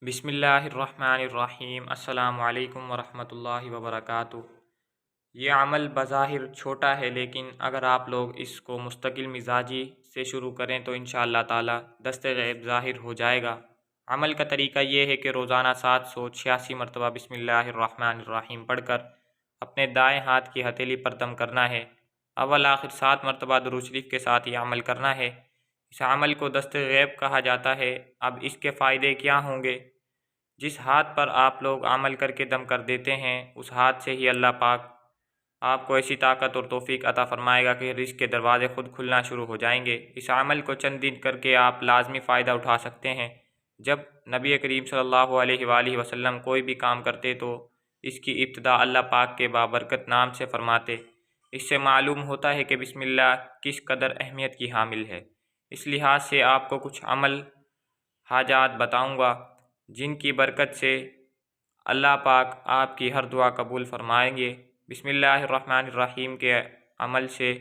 بسم اللہ الرحمن الرحیم۔ السلام علیکم ورحمۃ اللہ وبرکاتہ۔ یہ عمل بظاہر چھوٹا ہے، لیکن اگر آپ لوگ اس کو مستقل مزاجی سے شروع کریں تو انشاءاللہ تعالی دست غیب ظاہر ہو جائے گا۔ عمل کا طریقہ یہ ہے کہ روزانہ 786 مرتبہ بسم اللہ الرحمن الرحیم پڑھ کر اپنے دائیں ہاتھ کی ہتھیلی پر دم کرنا ہے۔ اول آخر 7 مرتبہ درود شریف کے ساتھ یہ عمل کرنا ہے۔ اس عمل کو دست غیب کہا جاتا ہے۔ اب اس کے فائدے کیا ہوں گے؟ جس ہاتھ پر آپ لوگ عمل کر کے دم کر دیتے ہیں، اس ہاتھ سے ہی اللہ پاک آپ کو ایسی طاقت اور توفیق عطا فرمائے گا کہ رزق کے دروازے خود کھلنا شروع ہو جائیں گے۔ اس عمل کو چند دن کر کے آپ لازمی فائدہ اٹھا سکتے ہیں۔ جب نبی کریم صلی اللہ علیہ وآلہ وسلم کوئی بھی کام کرتے تو اس کی ابتدا اللہ پاک کے بابرکت نام سے فرماتے۔ اس سے معلوم ہوتا ہے کہ بسم اللہ کس قدر اہمیت کی حامل ہے۔ اس لحاظ سے آپ کو کچھ عمل حاجات بتاؤں گا جن کی برکت سے اللہ پاک آپ کی ہر دعا قبول فرمائیں گے۔ بسم اللہ الرحمن الرحیم کے عمل سے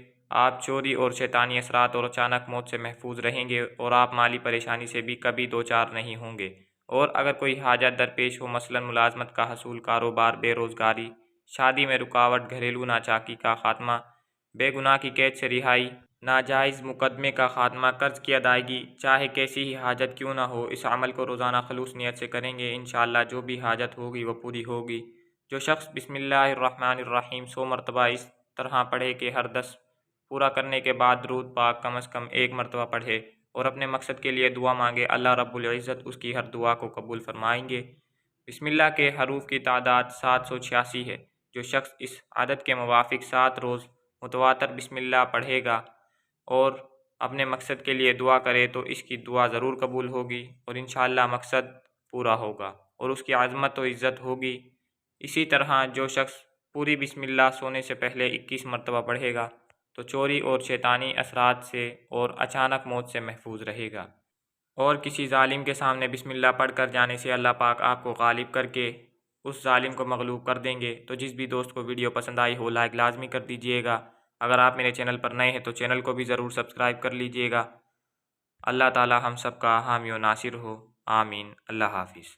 آپ چوری اور شیطانی اثرات اور اچانک موت سے محفوظ رہیں گے، اور آپ مالی پریشانی سے بھی کبھی دوچار نہیں ہوں گے۔ اور اگر کوئی حاجت درپیش ہو، مثلا ملازمت کا حصول، کاروبار، بے روزگاری، شادی میں رکاوٹ، گھریلو ناچاکی کا خاتمہ، بے گناہ کی قید سے رہائی، ناجائز مقدمے کا خاتمہ، قرض کی ادائیگی، چاہے کیسی ہی حاجت کیوں نہ ہو، اس عمل کو روزانہ خلوص نیت سے کریں گے، انشاءاللہ جو بھی حاجت ہوگی وہ پوری ہوگی۔ جو شخص بسم اللہ الرحمن الرحیم 100 مرتبہ اس طرح پڑھے کہ ہر 10 پورا کرنے کے بعد درود پاک کم از کم 1 مرتبہ پڑھے اور اپنے مقصد کے لیے دعا مانگے، اللہ رب العزت اس کی ہر دعا کو قبول فرمائیں گے۔ بسم اللہ کے حروف کی تعداد 786 ہے۔ جو شخص اس عدد کے موافق 7 روز متواتر بسم اللہ پڑھے گا اور اپنے مقصد کے لیے دعا کرے تو اس کی دعا ضرور قبول ہوگی اور انشاءاللہ مقصد پورا ہوگا اور اس کی عظمت و عزت ہوگی۔ اسی طرح جو شخص پوری بسم اللہ سونے سے پہلے 21 مرتبہ پڑھے گا تو چوری اور شیطانی اثرات سے اور اچانک موت سے محفوظ رہے گا۔ اور کسی ظالم کے سامنے بسم اللہ پڑھ کر جانے سے اللہ پاک آپ کو غالب کر کے اس ظالم کو مغلوب کر دیں گے۔ تو جس بھی دوست کو ویڈیو پسند آئی ہو لائک لازمی کر دیجئے گا۔ اگر آپ میرے چینل پر نئے ہیں تو چینل کو بھی ضرور سبسکرائب کر لیجئے گا۔ اللہ تعالی ہم سب کا حامی و ناصر ہو، آمین۔ اللہ حافظ۔